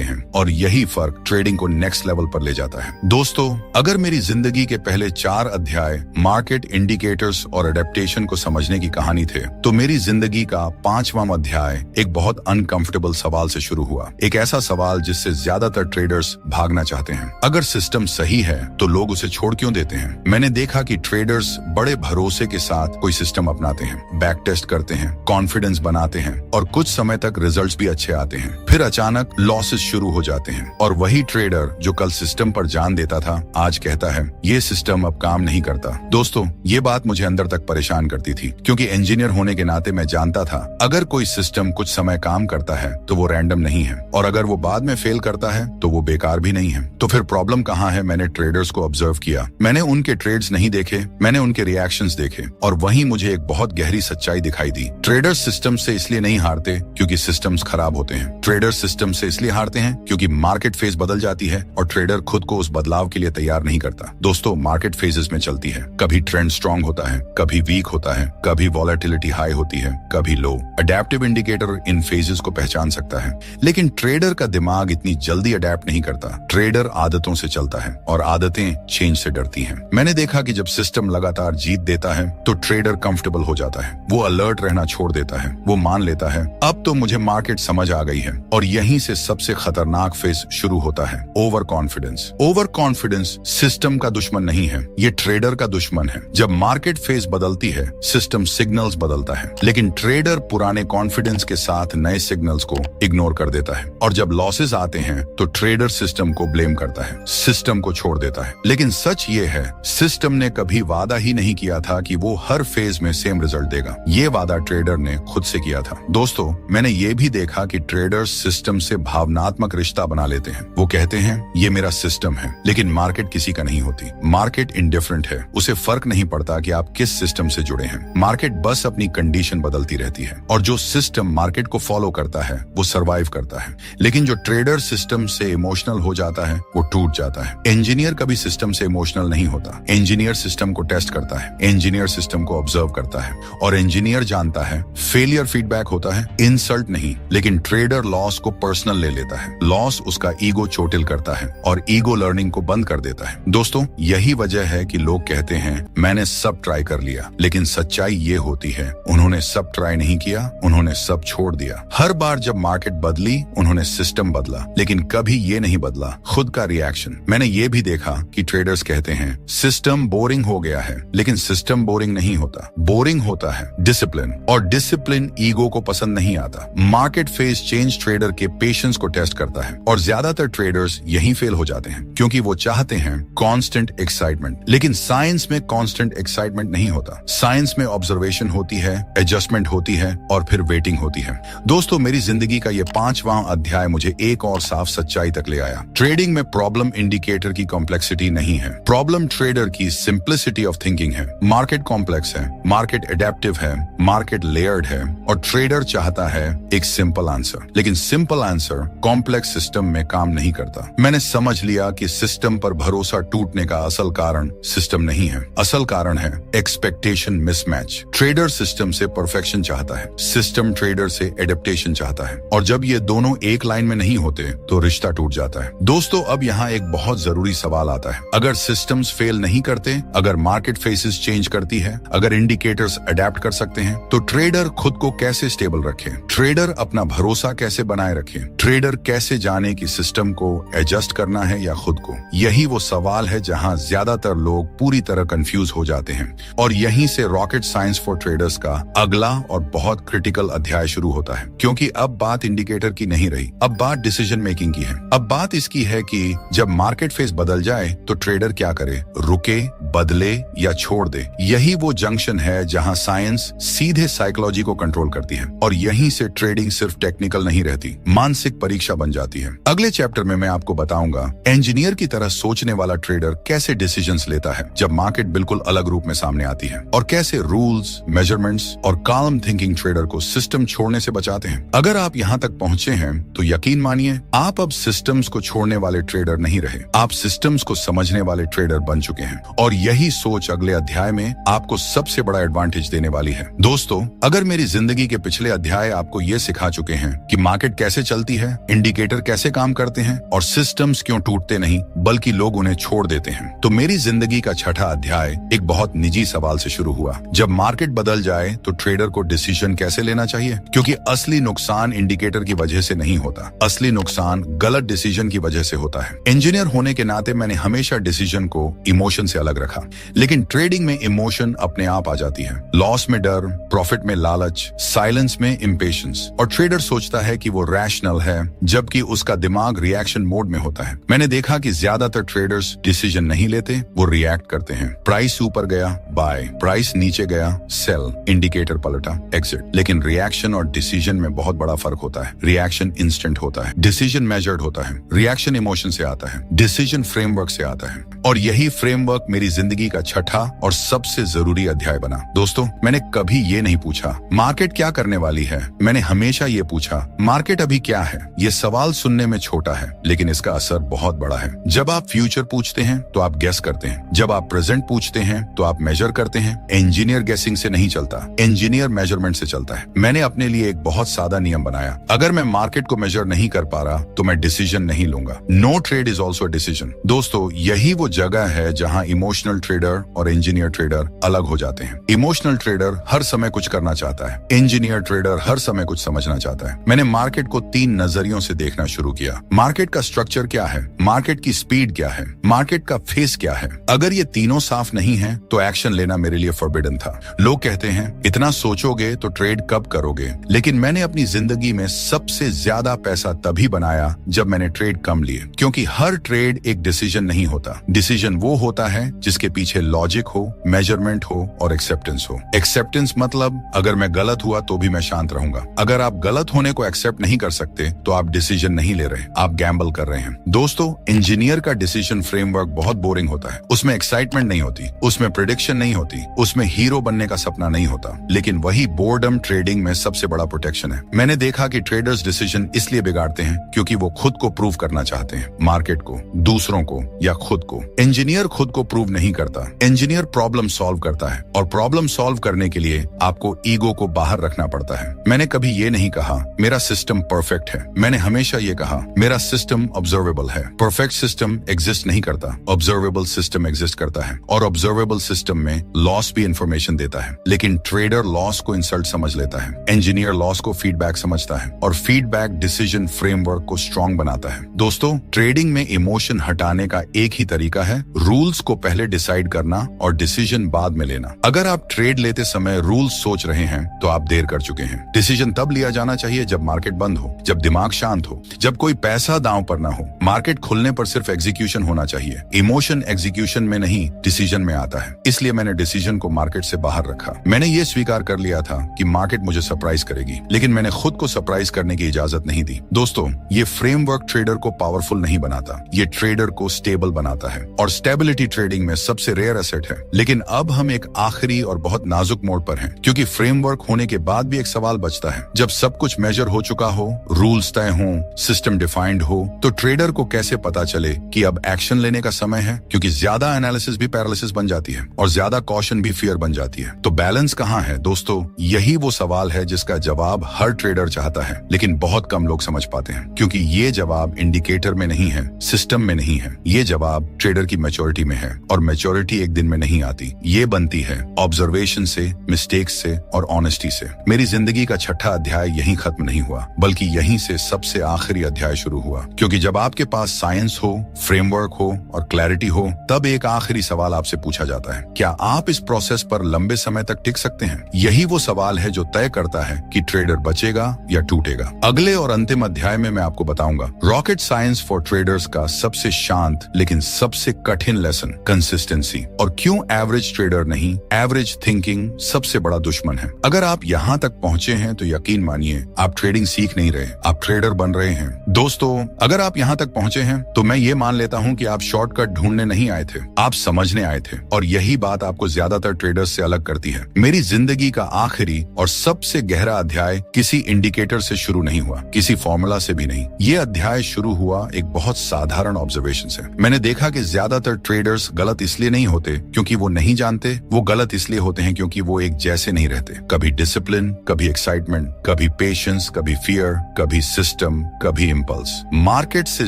A: हैं और यही फर्क ट्रेडिंग को नेक्स्ट लेवल पर ले जाता है। दोस्तों, अगर मेरी जिंदगी के पहले 4 अध्याय मार्केट, इंडिकेटर्स और एडेप्टेशन को समझने की कहानी थे, तो मेरी जिंदगी का 5वां अध्याय एक बहुत अनकंफर्टेबल सवाल से शुरू हुआ। एक ऐसा सवाल जिससे ज्यादातर ट्रेडर्स भागना चाहते हैं। अगर सिस्टम सही है तो लोग उसे छोड़ क्यों देते हैं? मैंने देखा कि ट्रेडर्स बड़े भरोसे के साथ कोई सिस्टम अपनाते हैं, बैक टेस्ट करते हैं, कॉन्फिडेंस बनाते हैं और कुछ समय तक रिजल्ट्स भी अच्छे आते हैं। फिर अचानक लॉसेस शुरू हो जाते हैं और वही ट्रेडर जो कल सिस्टम पर जान देता था आज कहता है ये सिस्टम अब काम नहीं करता। दोस्तों, ये बात मुझे अंदर तक परेशान करती थी, क्योंकि इंजीनियर होने के नाते मैं जानता था अगर कोई सिस्टम कुछ समय काम करता है तो वो रैंडम नहीं है और अगर वो बाद में फेल करता है तो वो बेकार भी नहीं है। तो फिर प्रॉब्लम कहाँ है? मैंने ट्रेडर्स को ऑब्जर्व किया, मैंने उनके ट्रेड्स नहीं देखे, मैंने उनके रिएक्शंस देखे और वहीं मुझे एक बहुत गहरी सच्चाई दिखाई दी। ट्रेडर्स सिस्टम से इसलिए नहीं हारते क्योंकि सिस्टम्स खराब होते हैं। ट्रेडर्स सिस्टम से इसलिए हारते हैं क्योंकि मार्केट फेज बदल जाती है और ट्रेडर खुद को उस बदलाव के लिए तैयार नहीं करता। दोस्तों, मार्केट फेजेस में चलती है, कभी ट्रेंड स्ट्रांग होता है, कभी वीक होता है, कभी वॉलेटिलिटी हाई होती है, कभी लो। अडेप्टिव इंडिकेटर इन फेजेस को पहचान सकता है, लेकिन ट्रेडर का दिमाग इतनी जल्दी अडेप्ट नहीं करता। ट्रेडर आदतों से चलता है और आदतें चेंज से डरती हैं। मैंने देखा कि जब सिस्टम लगातार जीत देता है तो ट्रेडर कंफर्टेबल हो जाता है, वो अलर्ट रहना छोड़ देता है, वो मान लेता है अब तो मुझे मार्केट समझ आ गई है। और यहीं से सबसे खतरनाक फेज शुरू होता है, over confidence. Over confidence system का दुश्मन नहीं है, ये ट्रेडर का दुश्मन है। जब मार्केट फेज बदलती है सिस्टम सिग्नल्स बदलता है, लेकिन ट्रेडर पुराने कॉन्फिडेंस के साथ नए सिग्नल्स को इग्नोर कर देता है और जब लॉसेस आते हैं तो ट्रेडर सिस्टम को ब्लेम करता है, सिस्टम को छोड़ देता है। लेकिन सच ये है, सिस्टम ने कभी वादा ही नहीं किया था कि वो हर फेज में सेम रिजल्ट देगा। ये वादा ट्रेडर ने खुद से किया था। दोस्तों, मैंने ये भी देखा कि ट्रेडर्स सिस्टम से भावनात्मक रिश्ता बना लेते हैं। वो कहते हैं ये मेरा सिस्टम है, लेकिन मार्केट किसी का नहीं होती। मार्केट इंडिफरेंट है, उसे फर्क नहीं पड़ता कि आप किस सिस्टम से जुड़े हैं। मार्केट बस अपनी कंडीशन बदलती रहती है और जो सिस्टम मार्केट को फॉलो करता है वो सरवाइव करता है। लेकिन जो ट्रेडर सिस्टम से इमोशनल हो जाता है वो टूट जाता है। इंजीनियर कभी सिस्टम से इमोशनल नहीं होता। इंजीनियर सिस्टम को टेस्ट करता है, इंजीनियर सिस्टम को ऑब्जर्व करता है और इंजीनियर जानता है फेलियर फीडबैक होता है, इंसल्ट नहीं। लेकिन ट्रेडर लॉस को पर्सनल ले लेता है। लॉस उसका ईगो चोटिल करता है और ईगो लर्निंग को बंद कर देता है। दोस्तों, यही वजह है कि लोग कहते हैं मैंने सब ट्राई कर लिया, लेकिन सच्चाई ये होती है उन्होंने सब ट्राई नहीं किया, उन्होंने सब छोड़ दिया। हर बार जब मार्केट बदली उन्होंने सिस्टम बदला, लेकिन कभी ये नहीं बदला खुद का रिएक्शन। मैंने ये भी देखा कि ट्रेडर्स कहते हैं सिस्टम बोरिंग हो गया है, लेकिन सिस्टम बोरिंग नहीं होता। बोरिंग होता है डिसिप्लिन, और डिसिप्लिन ईगो को पसंद नहीं आता। मार्केट फेज चेंज ट्रेडर के पेशेंस को टेस्ट करता है और ज्यादातर ट्रेडर्स यहीं फेल हो जाते हैं क्योंकि वो चाहते हैं कांस्टेंट एक्साइटमेंट। लेकिन साइंस में कांस्टेंट एक्साइटमेंट नहीं होता। साइंस में ऑब्जर्वेशन होती है, एडजस्टमेंट होती है और फिर वेटिंग होती है। दोस्तों, मेरी जिंदगी का ये 5वां अध्याय मुझे एक और साफ सच्चाई तक ले आया। ट्रेडिंग में प्रॉब्लम इंडिकेटर की कॉम्प्लेक्सिटी नहीं है, प्रॉब्लम ट्रेडर की सिंप्लिसिटी ऑफ थिंकिंग है। मार्केट कॉम्प्लेक्स है, मार्केट एडेप्टिव है, मार्केट लेयर्ड है और ट्रेडर चाहता है एक सिंपल आंसर। लेकिन सिंपल आंसर कॉम्प्लेक्स सिस्टम में काम नहीं करता। मैंने समझ लिया कि सिस्टम पर भरोसा टूटने का असल कारण सिस्टम नहीं है, असल कारण है एक्सपेक्टेशन मिसमैच। ट्रेडर सिस्टम से परफेक्शन चाहता है, सिस्टम ट्रेडर से एडेप्टेशन चाहता है और जब ये दोनों एक लाइन में नहीं होते तो रिश्ता टूट जाता है। दोस्तों, अब यहाँ एक बहुत जरूरी सवाल आता है। अगर सिस्टम्स फेल नहीं करते, अगर मार्केट फेसेस चेंज करती है, अगर इंडिकेटर्स अडेप्ट कर सकते हैं, तो ट्रेडर खुद को कैसे स्टेबल रखे? ट्रेडर अपना भरोसा कैसे बनाए रखे? ट्रेडर कैसे जाने कि सिस्टम को एडजस्ट करना है या खुद को? यही वो सवाल है जहां ज्यादातर लोग पूरी तरह कंफ्यूज हो जाते हैं और यहीं से रॉकेट साइंस फॉर ट्रेडर्स का अगला और बहुत क्रिटिकल अध्याय शुरू होता है। क्योंकि अब बात इंडिकेटर की नहीं रही, अब बात डिसीजन मेकिंग की है। अब बात इसकी है कि जब मार्केट फेस बदल जाए तो ट्रेडर क्या करे? रुके, बदले या छोड़ दे? यही वो जंक्शन है जहां साइंस सीधे साइकोलॉजी को कंट्रोल करती है और यहीं से ट्रेडिंग सिर्फ टेक्निकल नहीं रहती, मानसिक परीक्षा बन जाती है। अगले चैप्टर में मैं आपको बताऊंगा इंजीनियर की तरह सोचने वाला ट्रेडर कैसे डिसीजंस लेता है जब मार्केट बिल्कुल अलग रूप में सामने आती है और कैसे रूल्स, मेजरमेंट्स और काल्म थिंकिंग ट्रेडर को सिस्टम छोड़ने से बचाते हैं। अगर आप यहाँ तक पहुँचे हैं तो यकीन मानिए आप अब सिस्टम्स को छोड़ने वाले ट्रेडर नहीं रहे, आप सिस्टम्स को समझने वाले ट्रेडर बन चुके हैं और यही सोच अगले अध्याय में आपको सबसे बड़ा एडवांटेज देने वाली है। दोस्तों, अगर मेरी जिंदगी के पिछले अध्याय आपको ये सिखा चुके हैं कि मार्केट कैसे चलती है, इंडिकेटर कैसे काम करते हैं और सिस्टम्स क्यों टूटते नहीं बल्कि लोग उन्हें छोड़ देते हैं, तो मेरी जिंदगी का छठा अध्याय एक बहुत निजी सवाल से शुरू हुआ। जब मार्केट बदल जाए तो ट्रेडर को डिसीजन कैसे लेना चाहिए, क्योंकि असली नुकसान इंडिकेटर की वजह से नहीं होता, असली नुकसान गलत डिसीजन की वजह से होता है। इंजीनियर होने के नाते मैंने हमेशा डिसीजन को इमोशन से अलग रखा, लेकिन ट्रेडिंग में इमोशन अपने आप आ जाती है। लॉस में डर, प्रॉफिट में लालच, साइलेंस में इम्पेशंस, और ट्रेडर सोचता है कि वो रैशनल है जबकि उसका दिमाग रिएक्शन मोड में होता है। मैंने देखा कि ज्यादातर ट्रेडर्स डिसीजन नहीं लेते, वो रिएक्ट करते हैं। प्राइस ऊपर गया बाय, प्राइस नीचे गया सेल, इंडिकेटर पलटा एग्जिट। लेकिन रिएक्शन और डिसीजन में बहुत बड़ा फर्क होता है। रिएक्शन इंस्टेंट होता है, डिसीजन मेजर्ड होता है। रिएक्शन इमोशन से आता है, डिसीजन फ्रेमवर्क से आता है। और यही फ्रेमवर्क मेरी जिंदगी का छठा और सबसे जरूरी अध्याय बना। दोस्तों, मैंने कभी ये नहीं पूछा मार्केट क्या करने वाली है, मैंने हमेशा ये पूछा मार्केट अभी क्या है। ये सवाल सुनने में छोटा है लेकिन इसका असर बहुत बड़ा है। जब आप फ्यूचर पूछते हैं तो आप गेस करते हैं, जब आप प्रेजेंट पूछते हैं तो आप मेजर करते हैं। इंजीनियर गेसिंग से नहीं चलता, इंजीनियर मेजरमेंट से चलता है। मैंने अपने लिए एक बहुत सादा नियम बनाया, अगर मैं मार्केट को मेजर नहीं कर पा रहा तो मैं डिसीजन नहीं लूंगा। No trade is also decision. दोस्तों, यही वो जगह है जहां इमोशनल ट्रेडर और इंजीनियर ट्रेडर अलग हो जाते हैं। इमोशनल ट्रेडर हर समय कुछ करना चाहता है, इंजीनियर ट्रेडर हर समय कुछ समझना चाहता है। मैंने मार्केट को 3 नजरियों से देखना शुरू किया। मार्केट का स्ट्रक्चर क्या है, मार्केट की स्पीड क्या है, मार्केट का फेस क्या है। अगर ये तीनों साफ नहीं है तो एक्शन लेना मेरे लिए फॉरबिडन था। लोग कहते हैं इतना सोचोगे तो ट्रेड कब करोगे, लेकिन मैंने अपनी जिंदगी में सबसे ज्यादा पैसा तभी बनाया जब मैंने ट्रेड कम लिए, क्योंकि हर ट्रेड एक डिसीजन नहीं होता। डिसीजन वो होता है जिसके पीछे लॉजिक हो, मेजरमेंट हो और एक्सेप्टेंस हो। एक्सेप्टेंस मतलब अगर मैं गलत हुआ तो भी मैं शांत रहूंगा। अगर आप गलत होने को एक्सेप्ट नहीं कर सकते तो आप डिसीजन नहीं ले रहे, आप गैम्बल कर रहे हैं। दोस्तों, इंजीनियर का डिसीजन फ्रेमवर्क बहुत बोरिंग होता है। उसमें एक्साइटमेंट नहीं होती, उसमें प्रेडिक्शन नहीं होती, उसमें हीरो बनने का सपना नहीं होता। लेकिन वही बोर्डम ट्रेडिंग में सबसे बड़ा प्रोटेक्शन है। मैंने देखा कि ट्रेडर्स डिसीजन इसलिए बिगाड़ते हैं क्योंकि वो खुद को प्रूव करना चाहते हैं, मार्केट को, दूसरों को या खुद को। इंजीनियर खुद को प्रूव नहीं करता, इंजीनियर प्रॉब्लम सॉल्व करता है, और प्रॉब्लम सॉल्व करने के लिए आपको ईगो को बाहर रखना पड़ता है। मैंने कभी ये नहीं कहा मेरा सिस्टम परफेक्ट है, मैंने हमेशा ये कहा मेरा सिस्टम ऑब्जर्वेबल है। परफेक्ट सिस्टम एग्जिस्ट नहीं करता, ऑब्जर्वेबल सिस्टम एग्जिस्ट करता है, और ऑब्जर्वेबल सिस्टम में लॉस भी इंफॉर्मेशन देता है। लेकिन ट्रेडर लॉस को इंसल्ट समझ लेता है, इंजीनियर लॉस को फीडबैक समझता है, और फीडबैक डिसीजन फ्रेमवर्क को स्ट्रॉन्ग बनाता है। दोस्तों, ट्रेडिंग में इमोशन हटाने का एक ही तरीका है, रूल्स को पहले डिसाइड करना और डिसीजन बाद में लेना। अगर आप ट्रेड लेते समय रूल्स सोच रहे हैं तो आप देर कर चुके हैं। डिसीजन तब लिया जाना चाहिए जब मार्केट बंद हो, जब दिमाग शांत हो, जब कोई पैसा दांव पर ना हो। मार्केट खुलने पर सिर्फ एग्जीक्यूशन होना चाहिए, इमोशन एग्जीक्यूशन में नहीं डिसीजन में आता है। इसलिए मैंने डिसीजन को मार्केट से बाहर रखा। मैंने ये स्वीकार कर लिया था कि मार्केट मुझे सरप्राइज करेगी, लेकिन मैंने खुद को सरप्राइज करने की इजाजत नहीं दी। दोस्तों, ये फ्रेमवर्क ट्रेडर को पावरफुल नहीं बनाता, ये ट्रेडर को स्टेबल बनाता है, और स्टेबिलिटी ट्रेडिंग में सबसे रेयर एसेट है। लेकिन अब हम एक आखिरी और बहुत नाजुक मोड़ पर हैं, क्योंकि फ्रेमवर्क होने के बाद भी एक सवाल बचता है। जब सब कुछ मेजर हो चुका हो, रूल्स तय हो, सिस्टम डिफाइंड हो, तो ट्रेडर को कैसे पता चले कि अब एक्शन लेने का समय है? क्योंकि ज्यादा एनालिसिस भी पैरालिसिस बन जाती है और ज्यादा कॉशन भी फियर बन जाती है। तो बैलेंस कहाँ है? दोस्तों, यही वो सवाल है जिसका जवाब हर ट्रेडर चाहता है, लेकिन बहुत कम लोग समझ पाते हैं, क्योंकि ये जवाब इंडिकेटर में नहीं है, सिस्टम में नहीं है। ये जवाब ट्रेडर की मैच्योरिटी में है, और मैच्योरिटी एक दिन में नहीं आती, ये बनती है ऑब्जर्वेशन से, मिस्टेक्स से और ऑनेस्टी से। मेरी जिंदगी का छठा अध्याय यहीं खत्म नहीं हुआ, बल्कि यहीं से सबसे आखिरी अध्याय शुरू हुआ। क्योंकि जब आपके पास साइंस हो, फ्रेमवर्क हो और क्लैरिटी हो, तब एक आखिरी सवाल आपसे पूछा जाता है, क्या आप इस प्रोसेस पर लंबे समय तक टिक सकते हैं? यही वो सवाल है जो तय करता है कि ट्रेडर बचेगा या टूटेगा। अगले और अंतिम अध्याय में मैं आपको बताऊंगा रॉकेट साइंस फॉर ट्रेडर्स का सबसे शांत लेकिन सबसे कठिन लेसन, कंसिस्टेंसी, और क्यों एवरेज ट्रेडर नहीं, एवरेज थिंकिंग सबसे बड़ा दुश्मन है। अगर आप यहाँ तक पहुँचे हैं तो यकीन मानिए आप ट्रेडिंग सीख नहीं रहे, आप ट्रेडर बन रहे हैं। दोस्तों, अगर आप यहाँ तक पहुँचे हैं तो मैं ये मान लेता हूँ कि आप शॉर्टकट ढूंढने नहीं आए थे, आप समझने आए थे, और यही बात आपको ज्यादातर ट्रेडर्स से अलग करती है। मेरी जिंदगी का आखिरी और सबसे गहरा अध्याय किसी इंडिकेटर से शुरू नहीं हुआ, किसी फॉर्मूला से भी नहीं। ये अध्याय शुरू हुआ एक बहुत साधारण ऑब्जर्वेशन से। मैंने देखा कि ज्यादातर ट्रेडर्स गलत इसलिए नहीं होते क्योंकि वो नहीं जानते, वो गलत इसलिए होते हैं क्योंकि वो एक जैसे नहीं रहते। कभी डिसिप्लिन, कभी एक्साइटमेंट, कभी पेशेंस, कभी फियर, कभी सिस्टम, कभी इम्पल्स। मार्केट से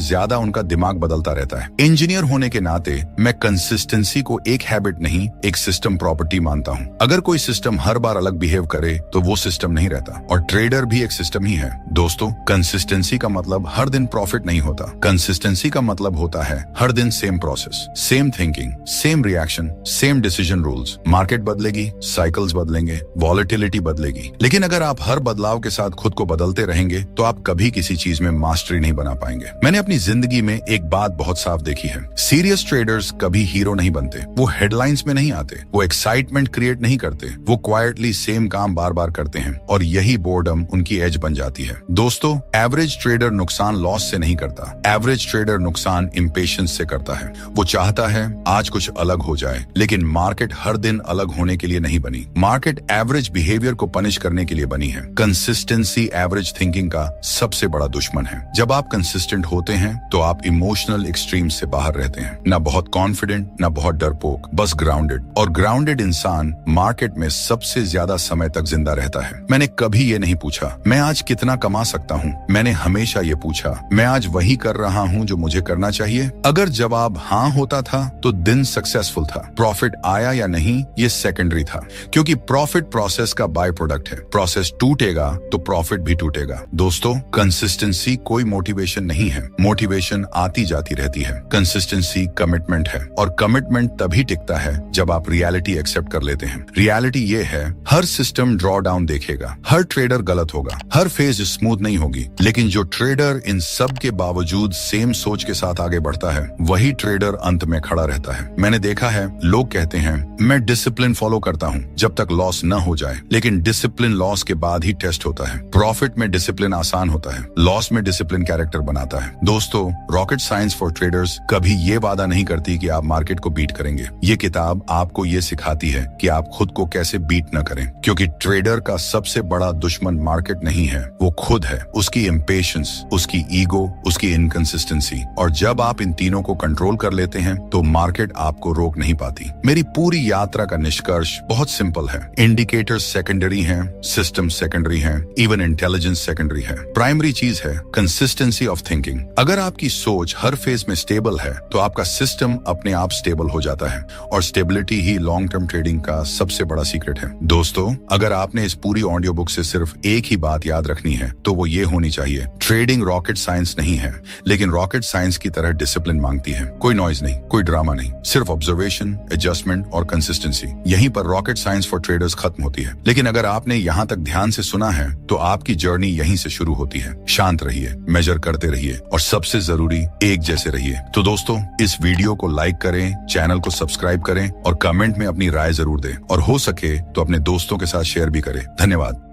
A: ज्यादा उनका दिमाग बदलता रहता है। इंजीनियर होने के नाते मैं कंसिस्टेंसी को एक हैबिट नहीं, एक सिस्टम प्रॉपर्टी मानता हूँ। अगर कोई सिस्टम हर बार अलग बिहेव करे तो वो सिस्टम नहीं रहता, और ट्रेडर भी एक सिस्टम ही है। दोस्तों, कंसिस्टेंसी का मतलब हर दिन प्रॉफिट नहीं होता। कंसिस्टेंसी का मतलब होता है हर दिन same process, same thinking, same reaction, same decision rules. Market बदलेगी, साइकिल्स बदलेंगे, वॉलेटिलिटी बदलेगी, लेकिन अगर आप हर बदलाव के साथ खुद को बदलते रहेंगे तो आप कभी किसी चीज में मास्टरी नहीं बना पाएंगे। मैंने अपनी जिंदगी में एक बात बहुत साफ देखी है, सीरियस ट्रेडर्स कभी हीरो नहीं बनते। वो हेडलाइंस में नहीं आते, वो एक्साइटमेंट क्रिएट नहीं करते, वो क्वाइटली सेम काम बार बार करते हैं, और यही बोर्डम उनकी एज बन जाती है। दोस्तों, एवरेज ट्रेडर नुकसान लॉस से नहीं करता, एवरेज ट्रेडर नुकसान इम्पेशंस से करता है। वो चाहता है आज कुछ अलग हो जाए, लेकिन मार्केट हर दिन अलग होने के लिए नहीं बनी। मार्केट एवरेज बिहेवियर को पनिश करने के लिए बनी है। कंसिस्टेंसी एवरेज थिंकिंग का सबसे बड़ा दुश्मन है। जब आप कंसिस्टेंट होते हैं तो आप इमोशनल एक्सट्रीम से बाहर रहते हैं, ना बहुत कॉन्फिडेंट, ना बहुत डरपोक, बस ग्राउंडेड। और ग्राउंडेड इंसान मार्केट में सबसे ज्यादा समय तक जिंदा रहता है। मैंने कभी ये नहीं पूछा मैं आज कितना कमा सकता हूँ, मैंने हमेशा ये पूछा मैं आज वही कर रहा हूँ जो मुझे करना चाहिए। अगर जवाब हाँ होता था तो दिन सक्सेसफुल था। प्रॉफिट आया या नहीं ये सेकेंडरी था, क्योंकि प्रॉफिट प्रोसेस का बाय प्रोडक्ट है। प्रोसेस टूटेगा तो प्रॉफिट भी टूटेगा। दोस्तों, कंसिस्टेंसी कोई मोटिवेशन नहीं है, मोटिवेशन आती जाती रहती है। कंसिस्टेंसी कमिटमेंट है, और कमिटमेंट तभी टिकता है जब आप रियलिटी एक्सेप्ट कर लेते हैं। रियलिटी ये है, हर सिस्टम ड्रॉ डाउन देखेगा, हर ट्रेडर गलत होगा, हर फेज स्मूथ नहीं होगी, लेकिन जो ट्रेडर इन सब के बावजूद सेम सोच के साथ आगे बढ़ता है वही ट्रेडर अंत में खड़ा रहता है। मैंने देखा है, लोग कहते हैं मैं डिसिप्लिन फॉलो करता हूँ जब तक लॉस न हो जाए, लेकिन डिसिप्लिन लॉस के बाद ही टेस्ट होता है। प्रॉफिट में डिसिप्लिन आसान होता है, लॉस में डिसिप्लिन कैरेक्टर बनाता है। दोस्तों, रॉकेट साइंस फॉर ट्रेडर्स कभी ये वादा नहीं करती कि आप मार्केट को बीट करेंगे। ये किताब आपको ये सिखाती है कि आप खुद को कैसे बीट न करें, क्योंकि ट्रेडर का सबसे बड़ा दुश्मन मार्केट नहीं है, वो खुद है, उसकी इम्पेशंस, उसकी ईगो, उसकी इनकंसिस्टेंसी। और जब आप इन तीनों को कंट्रोल कर लेते हैं तो मार्केट आपको रोक नहीं पाती। मेरी पूरी यात्रा का निष्कर्ष बहुत सिंपल है। इंडिकेटर्स सेकेंडरी हैं, सिस्टम सेकेंडरी हैं, इवन इंटेलिजेंस सेकेंडरी है। प्राइमरी चीज है कंसिस्टेंसी ऑफ थिंकिंग। अगर आपकी सोच हर फेज में स्टेबल है तो आपका सिस्टम अपने आप स्टेबल हो जाता है, और स्टेबिलिटी ही लॉन्ग टर्म ट्रेडिंग का सबसे बड़ा सीक्रेट है। दोस्तों, अगर आपने इस पूरी ऑडियो बुक से सिर्फ एक ही बात याद रखनी है तो वो ये होनी चाहिए, ट्रेडिंग रॉकेट साइंस नहीं है, लेकिन रॉकेट साइंस की तरह डिसिप्लिन मांगती है। कोई नॉइज नहीं, कोई ड्रामा नहीं, सिर्फ ऑब्जर्वेशन, एडजस्टमेंट और कंसिस्टेंसी। यहीं पर रॉकेट साइंस फॉर ट्रेडर्स खत्म होती है। लेकिन अगर आपने यहाँ तक ध्यान से सुना है तो आपकी जर्नी यहीं से शुरू होती है। शांत रहिए, मेजर करते रहिए, और सबसे जरूरी एक जैसे रहिए। तो दोस्तों, इस वीडियो को लाइक करें, चैनल को सब्सक्राइब करें, और कमेंट में अपनी राय जरूर दें, और हो सके तो अपने दोस्तों के साथ शेयर भी करें। धन्यवाद।